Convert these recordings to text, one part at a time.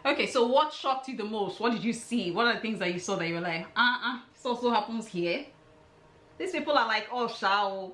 Okay, so what shocked you the most? What did you see? What are the things that you saw that you were like, this also happens here? These people are like, oh, shao.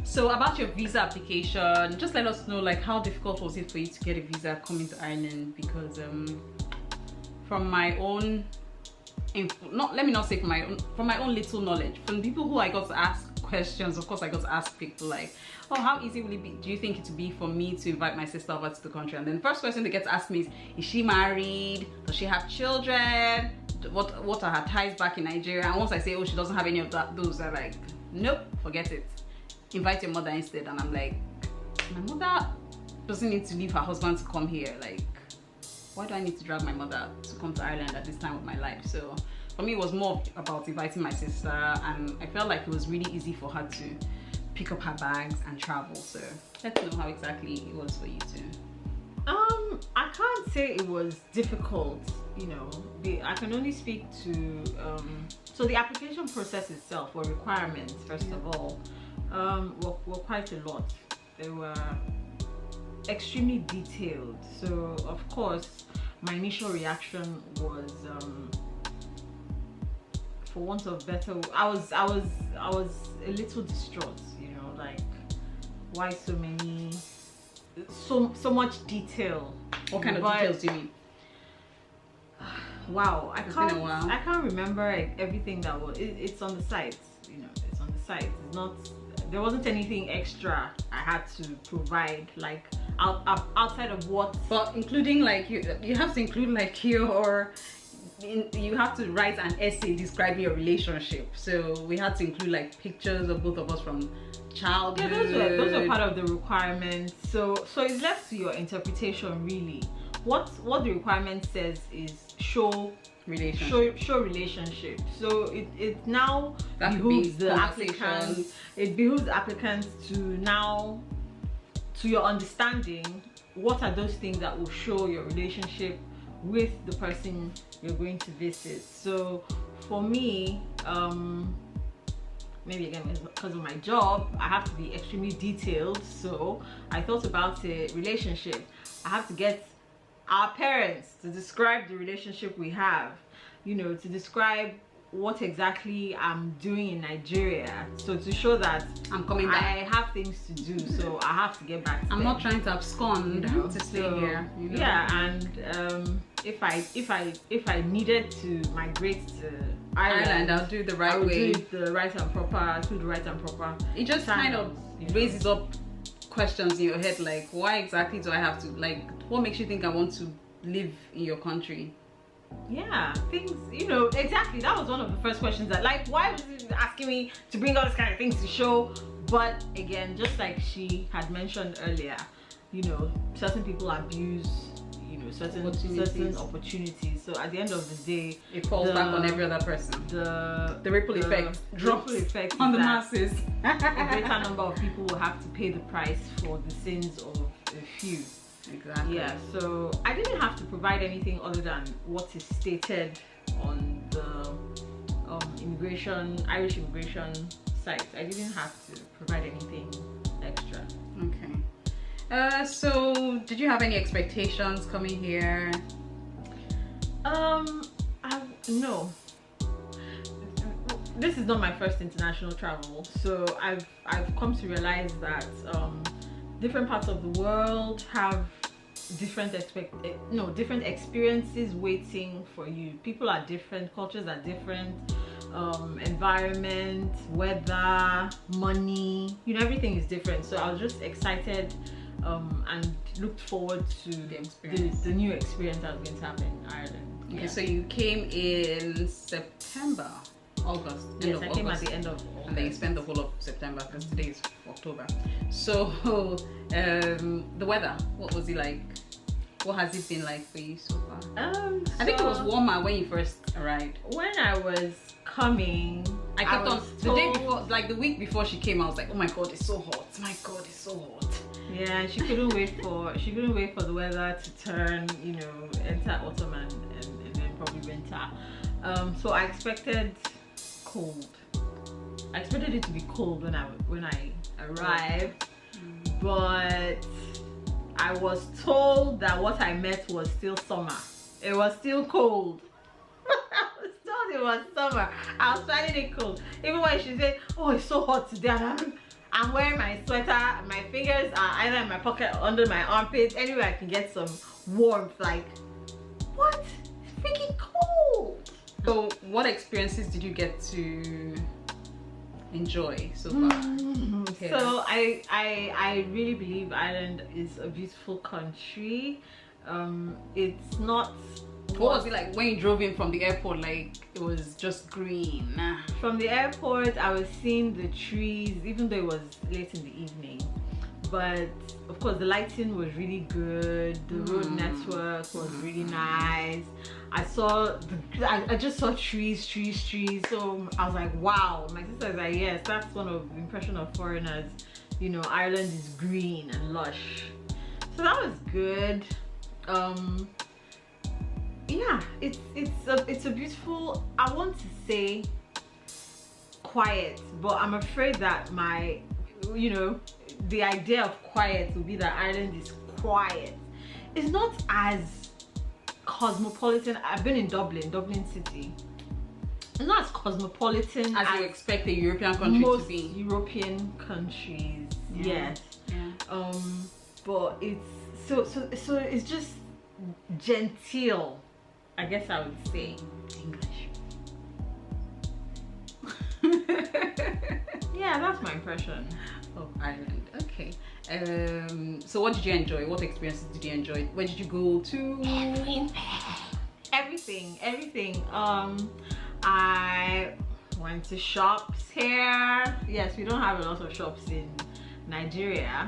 So about your visa application, just let us know, like, how difficult was it for you to get a visa coming to Ireland? Because from my own, let me not say from my own little knowledge, from the people who I got to ask questions, of course I got to ask people like, oh, how easy will it be, do you think it would be for me to invite my sister over to the country? And then the first question they get to ask me is she married? Does she have children? What are her ties back in Nigeria? And once I say, oh, she doesn't have any of those, they're like, nope, forget it. Invite your mother instead. And I'm like, my mother doesn't need to leave her husband to come here. Like, why do I need to drag my mother to come to Ireland at this time of my life? So for me, it was more about inviting my sister, and I felt like it was really easy for her to pick up her bags and travel. So let's know how exactly it was for you too. I can't say it was difficult, you know. I can only speak to so the application process itself, or requirements, first of all, were quite a lot. They were extremely detailed. So of course my initial reaction was, for want of better, I was a little distraught, you know, like, why so much detail? What kind of details do you mean? Wow, I can't remember everything that was. It's on the site, you know. It's on the site. It's not. There wasn't anything extra I had to provide, like outside of what. But including, like, you have to include, like, you have to write an essay describing your relationship. So we had to include, like, pictures of both of us from childhood. Yeah, those are part of the requirements. So it's left to your interpretation, really. What the requirement says is show relationship. So it now behooves the applicants. It behooves the applicants to now, to your understanding, what are those things that will show your relationship with the person you're going to visit. So for me, maybe again because of my job, I have to be extremely detailed. So I thought about a relationship. I have to get our parents to describe the relationship we have, you know, to describe what exactly I'm doing in Nigeria, so to show that I'm coming back. I have things to do, so I have to get back to I'm not trying to abscond, you know, to stay here, you know? Yeah. And if I needed to migrate to Ireland, I'll do it the right way. Do it the right and proper. It just kind of raises up questions in your head, like, why exactly do I have to, like, what makes you think I want to live in your country? Yeah, things, you know, exactly. That was one of the first questions, that, like, why was it asking me to bring all these kind of things to show? But again, just like she had mentioned earlier, you know, certain people abuse, you know, certain opportunities. So at the end of the day, it falls back on every other person. The ripple effect drops on the masses. A greater number of people will have to pay the price for the sins of a few. Exactly. Yeah, so I didn't have to provide anything other than what is stated on the Irish immigration site. I didn't have to provide anything extra. Okay. So did you have any expectations coming here? No. This is not my first international travel, so I've come to realize that different parts of the world have different experiences waiting for you. People are different, cultures are different, environment, weather, money, you know, everything is different. So I was just excited and looked forward to the new experience that was going to happen in Ireland. Okay, so you came in September, August. Yes, I came at the end of August. And then you spent the whole of September, because today is October. So the weather, what was it like? What has it been like for you so far? I think it was warmer when you first arrived. When I was coming, I kept on the day before, like the week before she came, I was like, oh my god, it's so hot. My god, it's so hot. Yeah, she couldn't wait for the weather to turn, you know, enter autumn and then probably winter. So I expected cold. I expected it to be cold when I arrived, but I was told that what I met was still summer. It was still cold. I was told it was summer. I was finding it cold. Even when she said, oh, it's so hot today, and I'm wearing my sweater, my fingers are either in my pocket or under my armpits, anywhere I can get some warmth. Like, what? It's freaking cold. So what experiences did you get to enjoy so far? Okay. So I really believe Ireland is a beautiful country. It's not. What was it like when you drove in from the airport? Like, it was just green. From the airport, I was seeing the trees, even though it was late in the evening. But of course, the lighting was really good. The road network was really nice. I just saw trees. So I was like, wow. My sister was like, yes, that's one of the impression of foreigners. You know, Ireland is green and lush. So that was good. Yeah, it's a beautiful, I want to say quiet, but I'm afraid that the idea of quiet would be that Ireland is quiet. It's not as cosmopolitan. I've been in Dublin City. It's not as cosmopolitan as you expect a European country to be. Most European countries, yes. Yeah. But it's so it's just genteel, I guess I would say. English. Yeah, that's my impression of Ireland. Okay. So what did you enjoy? What experiences did you enjoy? Where did you go to? Everything. I went to shops here. Yes, we don't have a lot of shops in Nigeria.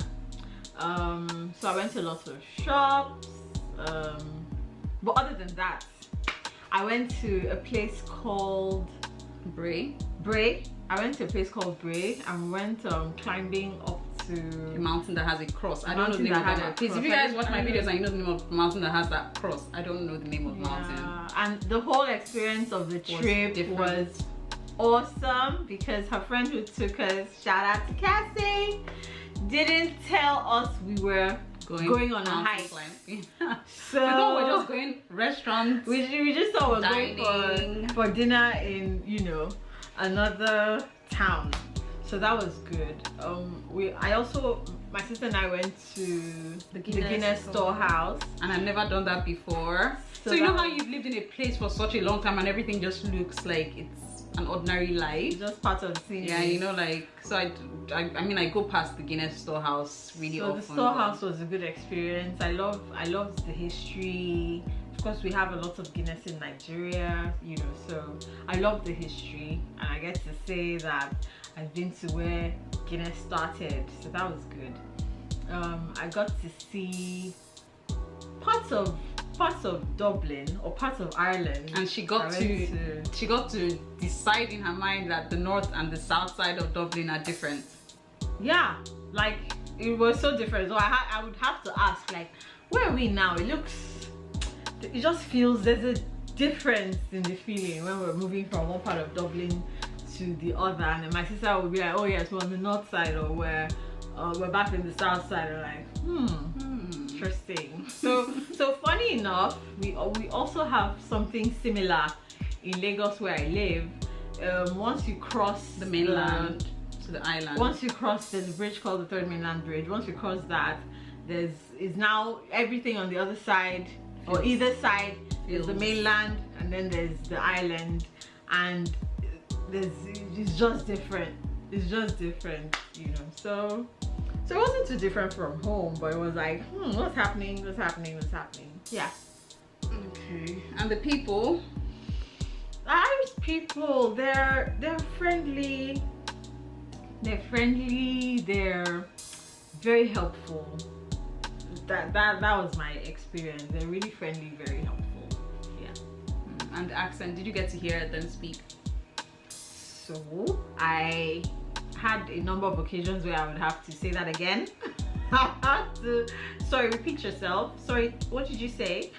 So I went to lots of shops. But other than that, I went to a place called Bray. I went to a place called Bray and went climbing up to a mountain that has a cross. I don't know the name of that. Please, if you guys watch my videos and you know the name of the mountain that has that cross, I don't know the name of the mountain. And the whole experience of the trip was awesome because her friend who took us, shout out to Cassie, didn't tell us we were going on a hike. So we thought we were just going restaurants. We just thought we were going for dinner in, you know, another town. So that was good. My sister and I went to the Guinness storehouse, and I've never done that before. So you know how you've lived in a place for such a long time and everything just looks like it's an ordinary life, just part of the scene. Yeah, you know, like, so I mean I go past the Guinness storehouse really often. So the storehouse was a good experience. I loved the history. Of course, we have a lot of Guinness in Nigeria, you know, so I love the history, and I get to say that I've been to where Guinness started, so that was good. I got to see parts of Dublin or parts of Ireland, and she got to decide in her mind that the north and the south side of Dublin are different. Yeah, like it was so different. So I would have to ask, like, where are we now? It just feels there's a difference in the feeling when we're moving from one part of Dublin to the other, and then my sister would be like, oh yes, we're on the north side, or we're back in the south side. I'm like, interesting. So funny enough, we also have something similar in Lagos where I live. Once you cross the mainland to the island, once you cross, there's a bridge called the Third Mainland Bridge. Once you cross that, is now everything on the other side or either side is the mainland, and then there's the island, and it's just different. It's just different, you know. So it wasn't too different from home, but it was like, what's happening? Yeah. Okay. And the people? Irish people, they're friendly. They're very helpful. That was my experience. They're really friendly, very helpful. Yeah. And the accent, did you get to hear them speak? So I had a number of occasions where I would have to say that again. Sorry, repeat yourself. Sorry, what did you say?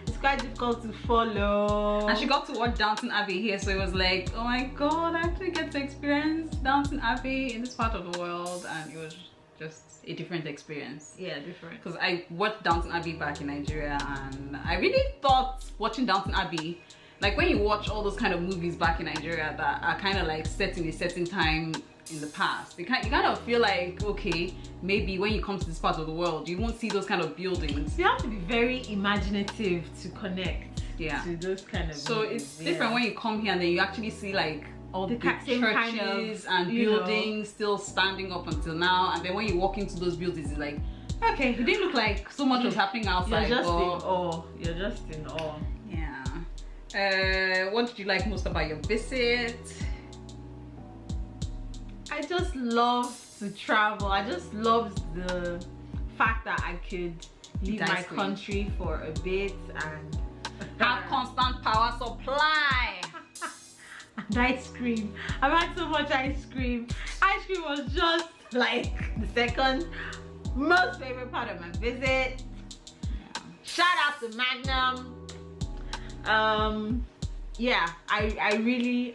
It's quite difficult to follow. And she got to watch Downton Abbey here, so it was like, oh my god, I actually get to experience Downton Abbey in this part of the world, and it was just a different experience. Yeah, different. Because I watched Downton Abbey back in Nigeria, and I really thought watching Downton Abbey, like when you watch all those kind of movies back in Nigeria that are kind of like set in a certain time in the past, you kind of feel like, okay, maybe when you come to this part of the world, you won't see those kind of buildings. You have to be very imaginative to connect to those kind of so movies. It's different when you come here and then you actually see like all the churches kind of, and buildings still standing up until now, and then when you walk into those buildings, it's like, okay, it didn't look like so much was happening outside. You're just in awe. You're just in awe. Yeah. What did you like most about your visit? I just love to travel. I just loved the fact that I could leave my country for a bit and have constant power supply. And ice cream. I've had so much ice cream. Ice cream was just like the second most favorite part of my visit. Shout out to Magnum. Yeah, I really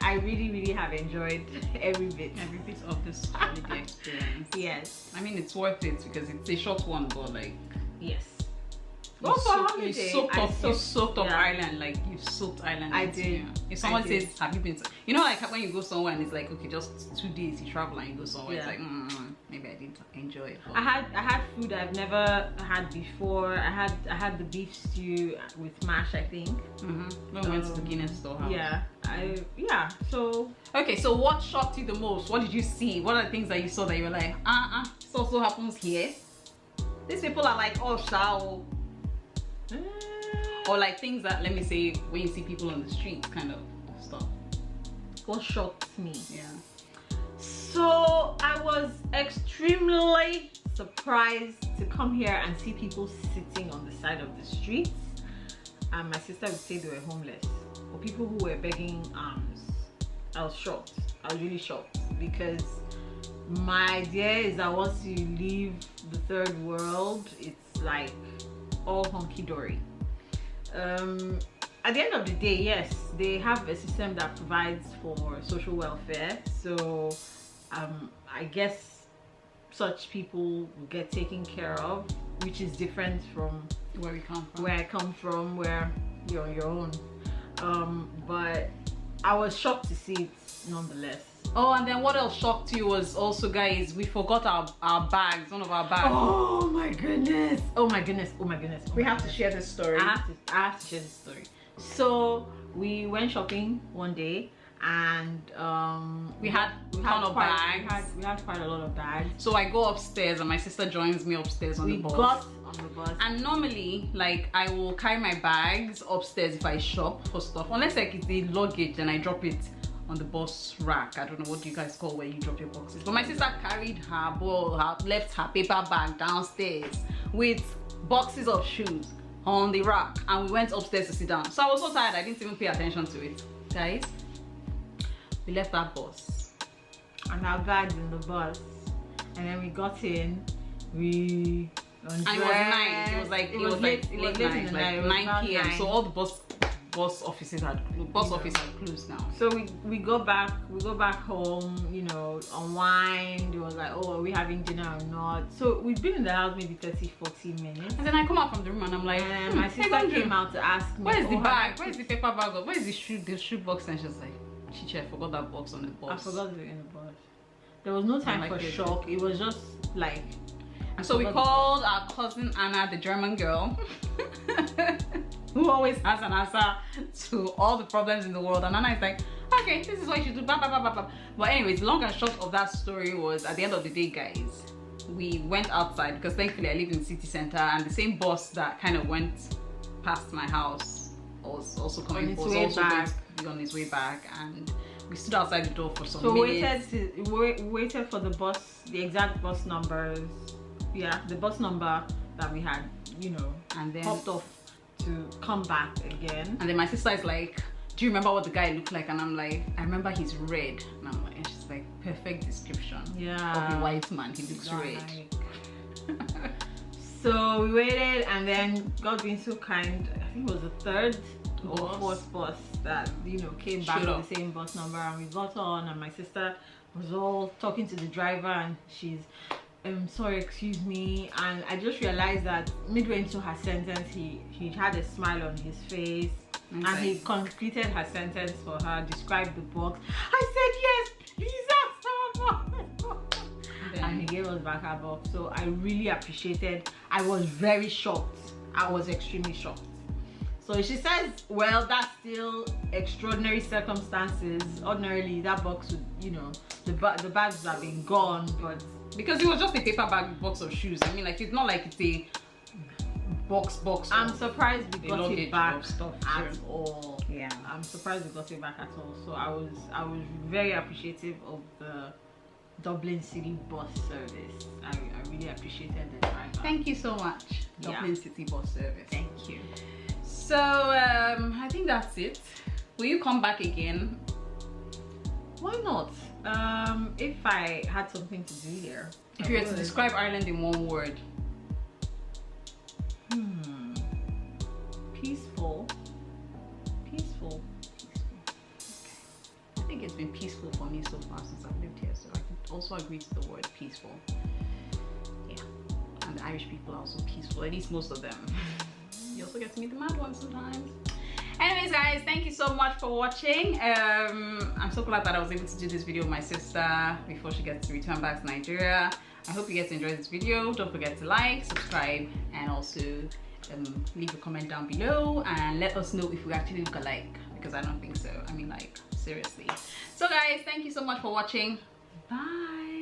have enjoyed every bit of this holiday experience. Yes, I mean it's worth it because it's a short one, but like, yes. You soaked up Ireland, like you soaked Ireland. I did. If someone says, have you been to, you know, like when you go somewhere and it's like, okay, just 2 days you travel and you go somewhere, it's like, maybe I didn't enjoy it. I had food I've never had before. I had the beef stew with mash, I think. When we went to the Guinness storehouse. Yeah. So okay, so what shocked you the most? What did you see? What are the things that you saw that you were like, this also happens here? These people are like, oh, shao. Or like things that, let me say, when you see people on the street kind of stuff. What shocked me? Yeah. So I was extremely surprised to come here and see people sitting on the side of the streets. And my sister would say they were homeless, or people who were begging alms. I was shocked. I was really shocked because my idea is that once you leave the third world, it's like all hunky-dory. At the end of the day, yes, they have a system that provides for social welfare, so I guess such people will get taken care of, which is different from where I come from, where you're on your own. But I was shocked to see it nonetheless. Oh, and then what else shocked you was also, guys, we forgot our bags, one of our bags. Oh my goodness. Oh my goodness. Oh my goodness. We have to share this story. I have to share this story. So we went shopping one day and we had quite a lot of bags. So I go upstairs and my sister joins me upstairs on the bus. We got on the bus. And normally, like, I will carry my bags upstairs if I shop for stuff. Unless like it's the luggage and I drop it on the bus rack. I don't know what you guys call where you drop your boxes. But my sister carried left her paper bag downstairs with boxes of shoes on the rack, and we went upstairs to sit down. So I was so tired I didn't even pay attention to it. Guys, we left that bus and our bags in the bus, and then we got in, we undressed. And it was night. It was like late night, like 9 p.m. So all the bus offices had closed now. So we go back home, you know, unwind. It was like, oh, are we having dinner or not? So we've been in the house maybe 30-40 minutes, and then I come out from the room and I'm like, my sister came out to ask me, where is the bag, where is the paper bag, where is the shoe box? And she was like, Chichi, I forgot that box on the bus. I forgot it in the bus. There was no time for shock. It was just like, and so we called our cousin Anna, the German girl, who always has an answer to all the problems in the world. And Anna is like, okay, this is what you should do, blah, blah, blah, blah, blah. But anyways, long and short of that story was, at the end of the day, guys, we went outside because thankfully I live in the city center, and the same bus that kind of went past my house was also coming, was also going to be on his way back. And we stood outside the door for some minutes. We waited for the bus, the exact bus numbers. Yeah, the bus number that we had, you know, and then hopped off to come back again. And then my sister is like, do you remember what the guy looked like? And I'm like, I remember he's red. And I'm like, and she's like, perfect description of a white man. He looks red. So we waited, and then God being so kind, I think it was the third or Bus. fourth bus that, you know, came back with the same bus number, and we got on, and my sister was all talking to the driver, and she's sorry, excuse me, and I just realized that midway into her sentence he had a smile on his face. Okay. And he completed her sentence for her, described the box. I said, yes, please, and he gave us back her box. So I really appreciated. I was very shocked. I was extremely shocked. So she says, well, that's still extraordinary circumstances. Ordinarily, that box would, you know, the bags would have been gone, but because it was just a paper bag box of shoes. I mean, like, it's not like it's a box. I'm surprised we got it back stuff at all. Yeah, I'm surprised we got it back at all. So I was very appreciative of the Dublin City bus service. I really appreciated the driver. Thank you so much, Dublin City bus service. Thank you. So I think that's it. Will you come back again? Why not? If I had something to do here. If you were to describe Ireland in one word. Peaceful. Peaceful. Okay. I think it's been peaceful for me so far since I've lived here, so I can also agree to the word peaceful. Yeah. And the Irish people are also peaceful, at least most of them. You also get to meet the mad ones sometimes. Anyways, guys, thank you so much for watching. I'm so glad that I was able to do this video with my sister before she gets to return back to Nigeria. I hope you guys enjoyed this video. Don't forget to like, subscribe, and also leave a comment down below and let us know if we actually look alike, because I don't think so. I mean, like, seriously. So guys, thank you so much for watching. Bye.